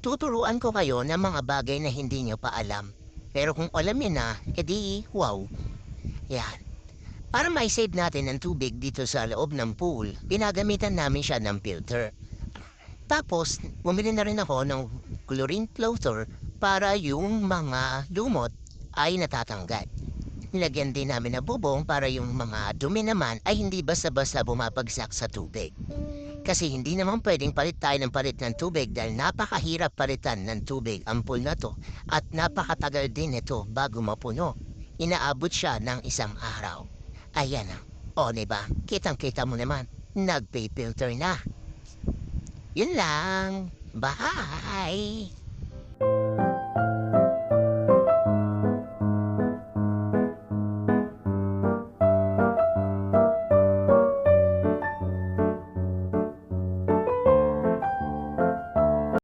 Tuturuan ko kayo ng mga bagay na hindi nyo pa alam. Pero kung alam niyo na, edi wow. Yan. Para mai-save natin ang tubig dito sa loob ng pool, ginagamitan namin siya ng filter. Tapos, bumili na rin ako ng chlorine clother para yung mga lumot ay natatanggal. Nilagyan din namin ng bubong para yung mga dumi naman ay hindi basta-basta bumabagsak sa tubig. Kasi hindi naman pwedeng palit tayo ng palit ng tubig dahil napakahirap palitan ng tubig ang pool na to at napakatagal din ito bago mapuno. Inaabot siya ng isang araw. Ayan na. O, diba? Kitang-kita mo naman. Nagpe-filter na. Yun lang. Bye!